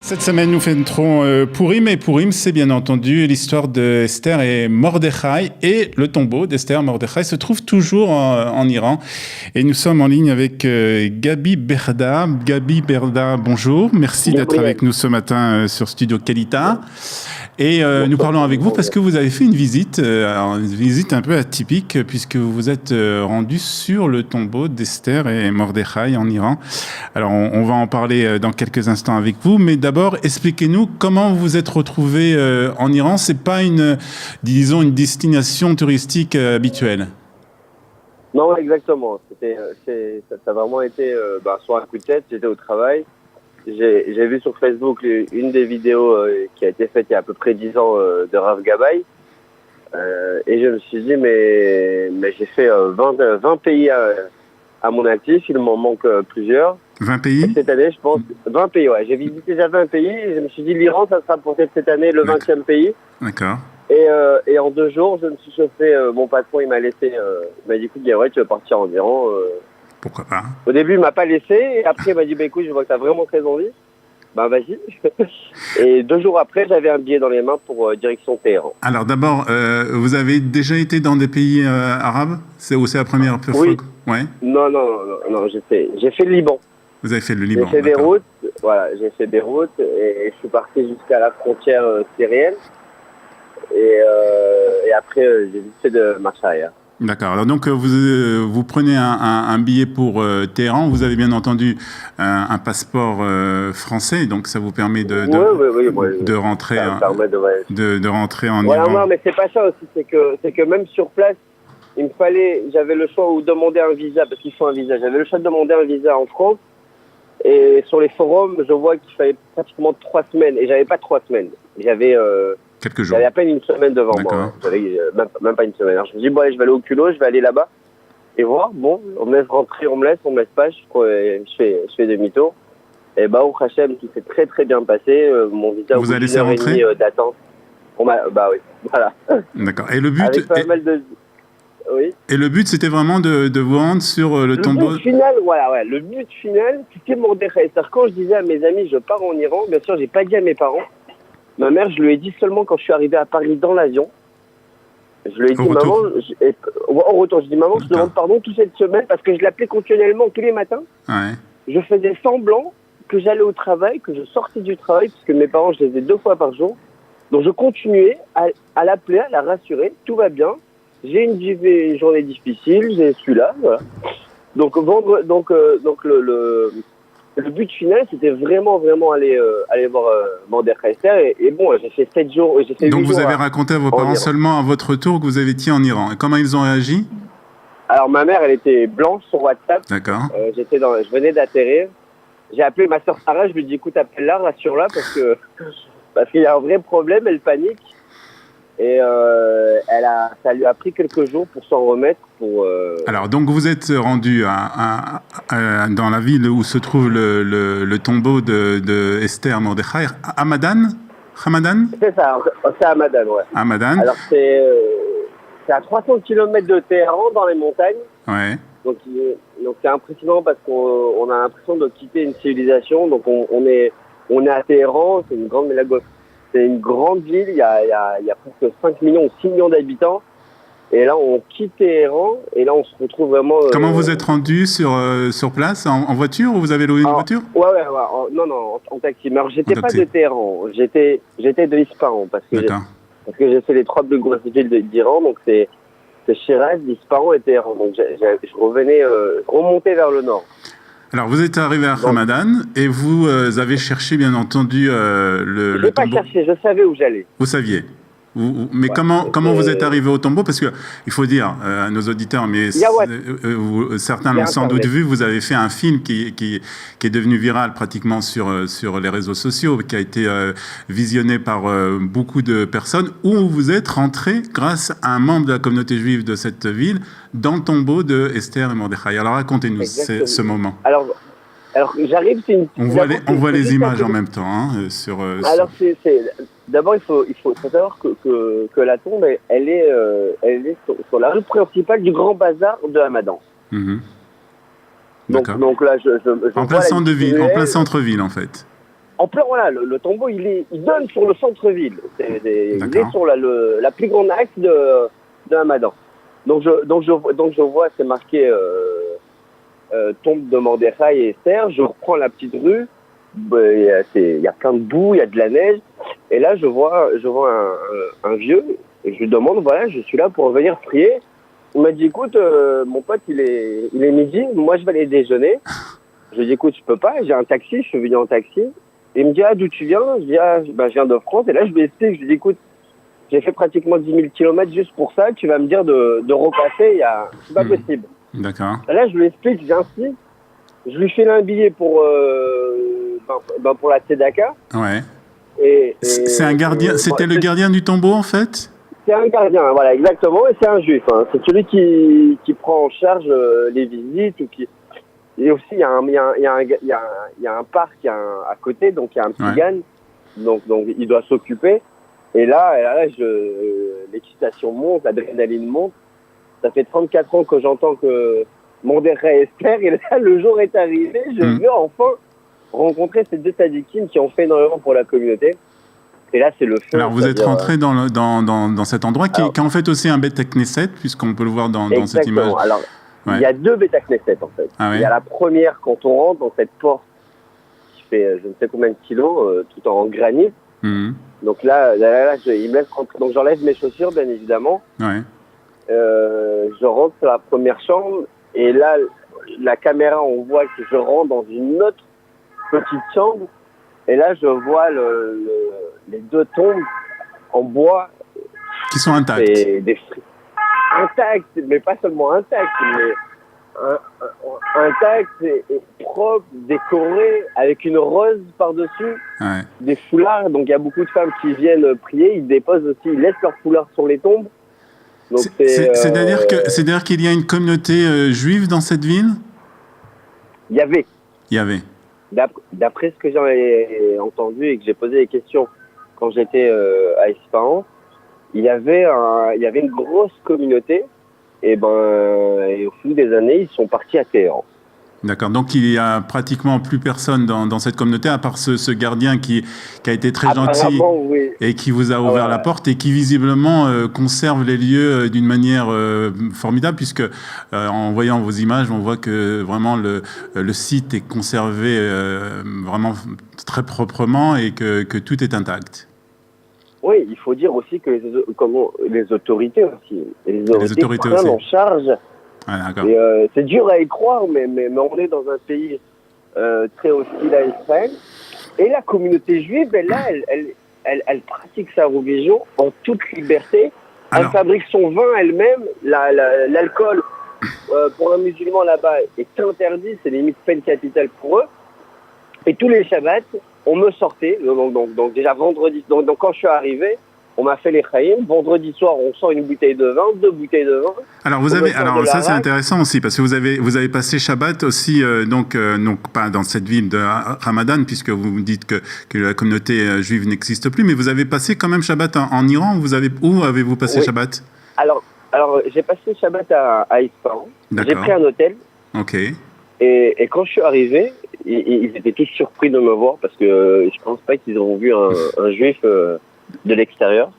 Cette semaine, nous fêterons Purim, et Purim, c'est bien entendu l'histoire d'Esther et Mordechai, et le tombeau d'Esther et Mordechai se trouve toujours en Iran. Et nous sommes en ligne avec Gabi Berda. Gabi Berda, bonjour. Merci d'être avec nous ce matin sur Studio Kalita. Et nous parlons avec vous parce que vous avez fait une visite un peu atypique, puisque vous vous êtes rendu sur le tombeau d'Esther et Mordechai en Iran. Alors, on va en parler dans quelques instants avec vous, mais d'abord, expliquez-nous comment vous vous êtes retrouvé en Iran. C'est pas une destination touristique habituelle. Non, exactement. Ça a vraiment été sur un coup de tête. J'étais au travail. J'ai vu sur Facebook une des vidéos qui a été faite il y a à peu près 10 ans de Rav Gabay. Et je me suis dit, mais j'ai fait 20 pays à mon actif. Il m'en manque plusieurs. 20 pays et cette année, je pense. 20 pays, ouais. J'ai visité déjà 20 pays. Et je me suis dit, l'Iran, ça sera peut-être cette année le 20e pays. D'accord. Et en 2 jours, je me suis chauffé. Mon patron, il m'a dit, écoute, Gabriel, tu veux partir en Iran Pourquoi pas? Au début, il m'a pas laissé. Et après, il m'a dit, écoute, je vois que tu as vraiment très envie. Vas-y. Et 2 jours après, j'avais un billet dans les mains pour direction Téhéran. Alors d'abord, vous avez déjà été dans des pays arabes? C'est la première fois? Oui. Ouais. Non, j'ai fait le Liban. Vous avez fait le Liban? J'ai fait Beyrouth, j'ai fait Beyrouth et je suis parti jusqu'à la frontière syrienne. Et après, j'ai vite fait de marche arrière. D'accord. Alors donc vous prenez un billet pour Téhéran. Vous avez bien entendu un passeport français, donc ça vous permet de rentrer de rentrer en Iran. Non, mais c'est pas ça aussi. C'est que même sur place, j'avais le choix de demander un visa parce qu'il faut un visa. J'avais le choix de demander un visa en France. Et sur les forums, je vois qu'il fallait pratiquement 3 semaines. Et j'avais pas 3 semaines. J'avais quelques jours. J'avais à peine une semaine devant moi. J'avais même pas une semaine. Alors je me dis, allez, je vais aller au culot, je vais aller là-bas et voir. Bon, on me laisse rentrer, on me laisse pas. Je fais demi-tour. Et au Hachem, tout s'est très très bien passé. Mon visa, vous avez laissé rentrer d'attente. Oui, voilà. D'accord. Et le but avec pas mal de... Oui. Et le but, c'était vraiment de vous rendre sur le tombeau. Le but final, le but final, c'était Mordechai. C'est-à-dire, quand je disais à mes amis, je pars en Iran, bien sûr, j'ai pas dit à mes parents. Ma mère, je lui ai dit seulement quand je suis arrivé à Paris dans l'avion. Je lui ai dit, maman, au retour, je dis, maman, je te demande pardon toute cette semaine parce que je l'appelais continuellement tous les matins. Ouais. Je faisais semblant que j'allais au travail, que je sortais du travail, parce que mes parents, je les ai 2 fois par jour. Donc, je continuais à l'appeler, à la rassurer, tout va bien. J'ai une journée difficile, je suis là, voilà. Donc le but final, c'était vraiment aller voir Mordechai Esther. Et bon, j'ai fait 7 jours. Donc vous avez raconté à vos parents seulement à votre retour que vous avez été en Iran. Et comment ils ont réagi? Alors ma mère, elle était blanche sur WhatsApp. D'accord. Je venais d'atterrir. J'ai appelé ma soeur Sarah, je lui ai dit, écoute, appelle-la, rassure-la, parce qu'il y a un vrai problème, elle panique. Et ça lui a pris quelques jours pour s'en remettre. Alors, donc vous êtes rendu dans la ville où se trouve le tombeau de Esther Mordechai, Hamadan? C'est ça, c'est Hamadan, ouais. Hamadan. Alors c'est à 300 km de Téhéran, dans les montagnes. Ouais. Donc c'est impressionnant parce qu'on a l'impression de quitter une civilisation. Donc on est à Téhéran, c'est une grande C'est une grande ville, il y a presque 5 millions ou 6 millions d'habitants. Et là, on quitte Téhéran, et là, on se retrouve vraiment... Comment vous êtes rendu sur place, en voiture, ou vous avez loué une voiture? Ouais, non, en taxi. Mais alors, j'étais pas de Téhéran, j'étais de Ispahan, parce que j'ai fait les 3 plus grosses villes d'Iran, donc c'est Shiraz, Ispahan et Téhéran. Donc je remontais vers le nord. Alors, vous êtes arrivé à Hamadan et vous avez cherché, bien entendu, le tombeau. Je n'ai pas cherché, je savais où j'allais. Vous saviez. Mais comment vous êtes arrivé au tombeau? Parce qu'il faut dire à nos auditeurs, mais certains l'ont sans doute vu, vous avez fait un film qui est devenu viral pratiquement sur les réseaux sociaux, qui a été visionné par beaucoup de personnes, où vous êtes rentré, grâce à un membre de la communauté juive de cette ville, dans le tombeau de Esther et Mordechai. Alors racontez-nous ce moment. Alors j'arrive, on voit les images en même temps. Alors d'abord il faut savoir que la tombe elle est sur la rue principale du grand bazar de Hamadan. Mm-hmm. Donc là je en plein centre-ville en fait. en plein, voilà, le tombeau, il donne sur le centre-ville. Il est sur la plus grande axe de Hamadan. Donc je vois, c'est marqué tombe de Mordechai et Esther. Je reprends la petite rue. Il y a plein de boue, il y a de la neige. Et là, je vois un vieux. Et je lui demande, voilà, je suis là pour venir prier. Il m'a dit, écoute, mon pote, il est midi. Moi, je vais aller déjeuner. Je lui ai dit, écoute, je peux pas. J'ai un taxi. Je suis venu en taxi. Et il me dit, ah, d'où tu viens? Je dis, ah, je viens de France. Et là, je lui explique. Je lui dis, écoute, j'ai fait pratiquement 10 000 kilomètres juste pour ça. Tu vas me dire de repasser. C'est pas possible. D'accord. Et là, je lui explique, j'insiste. Je lui file un billet pour la Tzedaka. Ouais. C'est un gardien. C'était le gardien du tombeau, en fait? C'est un gardien, voilà, exactement. Et c'est un juif. Hein. C'est celui qui prend en charge les visites. Et aussi, il y a un parc à côté, donc il y a un petit GAN. Donc il doit s'occuper. Et là, l'excitation monte, l'adrénaline monte. Ça fait 34 ans que j'entends que Mordechai et Esther, et là, le jour est arrivé, je veux enfin rencontrer ces deux tzadikim qui ont fait énormément pour la communauté. Et là, c'est le feu. Alors, vous êtes rentré dans cet endroit qui est en fait aussi un Beth Knesset, puisqu'on peut le voir dans cette image. Alors, il y a deux Beth Knesset, en fait. Ah, oui. Il y a la première, quand on rentre dans cette porte qui fait je ne sais combien de kilos, tout en granit. Donc là, il me laisse rentrer. Donc, j'enlève mes chaussures, bien évidemment. Ouais. Je rentre sur la première chambre. Et là, la caméra, on voit que je rentre dans une autre petite chambre. Et là, je vois les deux tombes en bois. Qui sont intactes. Intactes, mais pas seulement intactes, mais intactes et propres, décorées, avec une rose par-dessus, des foulards. Donc, il y a beaucoup de femmes qui viennent prier. Ils déposent aussi, ils laissent leurs foulards sur les tombes. C'est-à-dire qu'il y a une communauté juive dans cette ville? Il y avait. D'après ce que j'ai entendu et que j'ai posé des questions quand j'étais à Ispahan, il y avait une grosse communauté et au fil des années, ils sont partis à Téhéran. D'accord, donc il y a pratiquement plus personne dans cette communauté, à part ce gardien qui a été très gentil et qui vous a ouvert la porte et qui visiblement conserve les lieux d'une manière formidable, puisque en voyant vos images, on voit que vraiment le site est conservé vraiment très proprement et que tout est intact. Oui, il faut dire aussi que les autorités aussi, les autorités prennent en charge. Ah, c'est dur à y croire, mais on est dans un pays très hostile à Israël. Et la communauté juive, elle pratique sa religion en toute liberté. Elle fabrique son vin elle-même. L'alcool, pour un musulman là-bas, est interdit. C'est limite peine capitale pour eux. Et tous les Shabbats, on me sortait. Donc déjà vendredi, donc quand je suis arrivé, on m'a fait les chaïm. Vendredi soir, on sort une bouteille de vin, 2 bouteilles de vin. Alors ça c'est intéressant aussi, parce que vous avez passé Shabbat aussi, donc pas dans cette ville de Ramadan, puisque vous me dites que la communauté juive n'existe plus, mais vous avez passé quand même Shabbat en Iran. Où avez-vous passé Shabbat? Alors j'ai passé Shabbat à Ispahan. J'ai pris un hôtel. Ok. Et quand je suis arrivé, ils étaient tous surpris de me voir, parce que je pense pas qu'ils ont vu un juif de l'extérieur.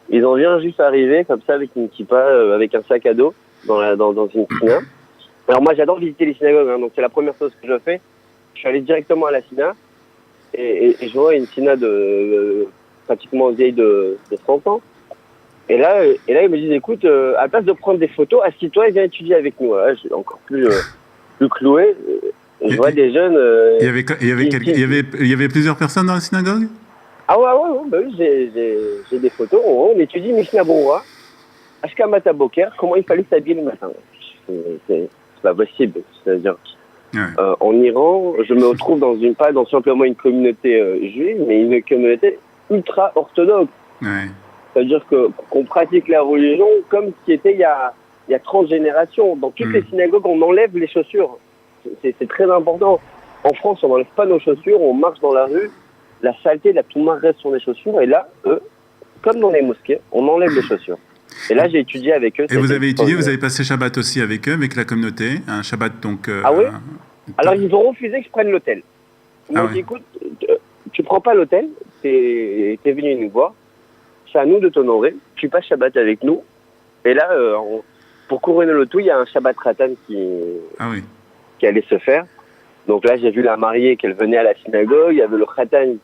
Ils ont vu un juif arriver comme ça avec une kippa, avec un sac à dos dans une synagogue. Alors moi j'adore visiter les synagogues, hein, donc c'est la première chose que je fais. Je suis allé directement à la synagogue et je vois une synagogue pratiquement vieille de 30 ans. Et là ils me disent, écoute, à la place de prendre des photos, assis-toi et viens étudier avec nous. Là, je suis encore plus cloué. Je vois des jeunes. Il y avait plusieurs personnes dans la synagogue? Ah ouais, j'ai des photos. On étudie Mishnah Berurah, Ashkamat Boker, comment il fallait s'habiller le matin. C'est pas possible. C'est-à-dire, en Iran, je me retrouve pas dans simplement une communauté juive, mais une communauté ultra orthodoxe. C'est-à-dire qu'on pratique la religion comme ce qui était il y a 30 générations. Dans toutes les synagogues, on enlève les chaussures. C'est très important. En France, on n'enlève pas nos chaussures, on marche dans la rue. La saleté, la touma reste sur les chaussures. Et là, eux, comme dans les mosquées, on enlève les chaussures. Et là, j'ai étudié avec eux. Et vous avez étudié, vous avez passé Shabbat aussi avec eux, avec la communauté. Un Shabbat donc... Ah oui. Alors, ils ont refusé que je prenne l'hôtel. Ils m'ont dit, écoute, tu prends pas l'hôtel, t'es venu nous voir, c'est à nous de t'honorer, tu passes Shabbat avec nous. Et là, pour couronner le tout, il y a un Shabbat Khatan qui allait se faire. Donc là, j'ai vu la mariée qu'elle venait à la synagogue, il y avait le Khatan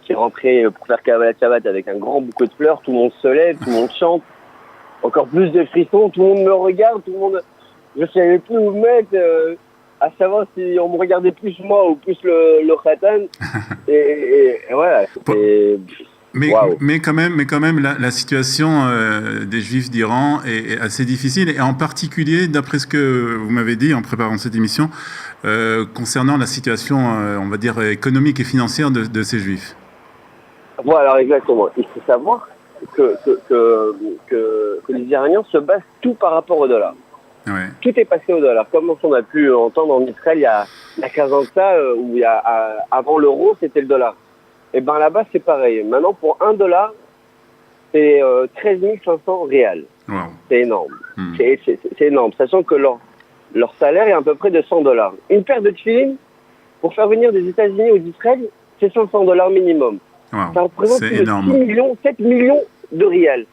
qui rentrait pour faire Kabbalat Shabbat avec un grand bouquet de fleurs, tout le monde se lève, tout le monde chante, encore plus de frissons, tout le monde me regarde, tout le monde... Je savais plus où me mettre, à savoir si on me regardait plus moi ou plus le Khatan. et voilà, c'était... Mais quand même, la situation des Juifs d'Iran est assez difficile, et en particulier, d'après ce que vous m'avez dit en préparant cette émission, concernant la situation, on va dire, économique et financière de ces Juifs. Voilà, exactement. Il faut savoir que les Iraniens se basent tout par rapport au dollar. Ouais. Tout est passé au dollar. Comme on a pu entendre en Israël il y a 15 ans de ça, où avant l'euro, c'était le dollar. Et ben là-bas, c'est pareil. Maintenant, pour $1, c'est 13 500 réals. Wow. C'est énorme. C'est énorme. Sachant que leur salaire est à peu près de $100. Une paire de tefilines, pour faire venir des États-Unis ou d'Israël, c'est $500 minimum. Wow. Ça représente c'est énorme. 7 millions de réals.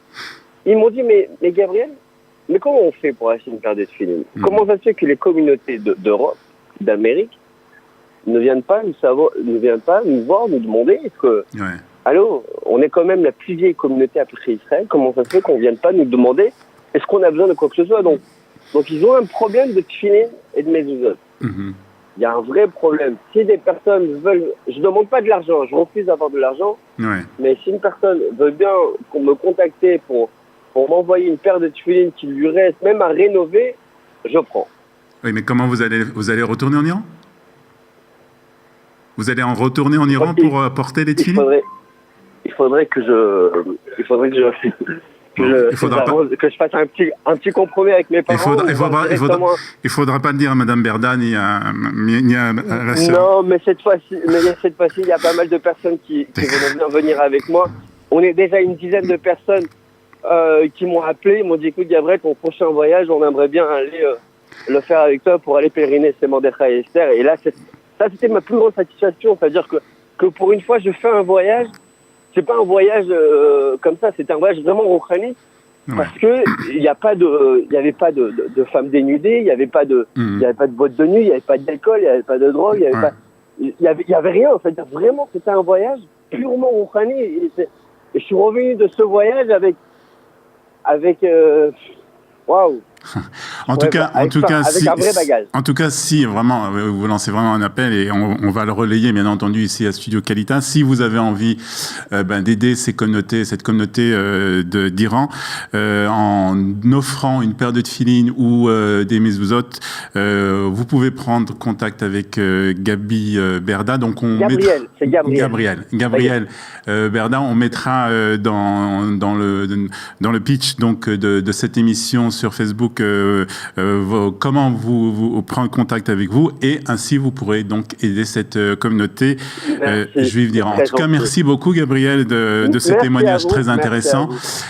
Ils m'ont dit, mais Gabriel, mais comment on fait pour acheter une paire de tefilines? Comment ça se fait que les communautés d'Europe, d'Amérique, ne viennent pas nous voir, nous demander, est-ce que, allô, on est quand même la plus vieille communauté après Israël, comment ça se fait qu'on ne vienne pas nous demander, est-ce qu'on a besoin de quoi que ce soit? Donc ils ont un problème de tefilin et de mezuzot. Il y a un vrai problème. Si des personnes veulent, je ne demande pas de l'argent, je refuse d'avoir de l'argent, mais si une personne veut bien me contacter pour m'envoyer une paire de tefilin qui lui reste, même à rénover, je prends. Oui, mais comment vous allez retourner en Iran? Vous allez en retourner en Iran pour porter les tefilines? Il faudrait que je fasse un petit compromis avec mes parents. Il faudra pas le dire à Madame Berda ni à la sœur. Non, mais cette fois-ci, il y a pas mal de personnes qui veulent bien venir avec moi. On est déjà une dizaine de personnes qui m'ont appelé, ils m'ont dit, écoute Gabriel, ton prochain voyage, on aimerait bien aller le faire avec toi pour aller pèleriner chez Mordechai et Esther. Et là, ça, c'était ma plus grande satisfaction. C'est-à-dire que pour une fois, je fais un voyage. C'est pas un voyage comme ça, c'est un voyage vraiment rouhani. Parce que il n'y avait pas de femmes dénudées, il n'y avait pas de boîte de nuit, il n'y avait pas d'alcool, il n'y avait pas de drogue, il y avait rien. C'est-à-dire vraiment, c'était un voyage purement rouhani. Et je suis revenu de ce voyage avec waouh. En tout cas, un vrai si vraiment vous lancez vraiment un appel, et on va le relayer bien entendu ici à Studio Kalita, si vous avez envie d'aider cette communauté d'Iran en offrant une paire de tefilines ou des mezuzot, vous pouvez prendre contact avec Gabi Berda. Donc Gabriel Berda, on mettra dans le pitch donc de cette émission sur Facebook comment vous prendre contact avec vous, et ainsi vous pourrez donc aider cette communauté juive d'Iran. En tout cas, merci beaucoup Gabriel de ce témoignage très intéressant,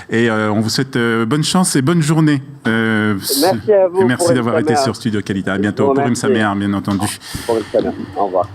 et on vous souhaite bonne chance et bonne journée. Merci à vous. Et merci d'avoir été sur Studio Kalita. À bientôt. Purim Sameach, bien entendu. Au revoir.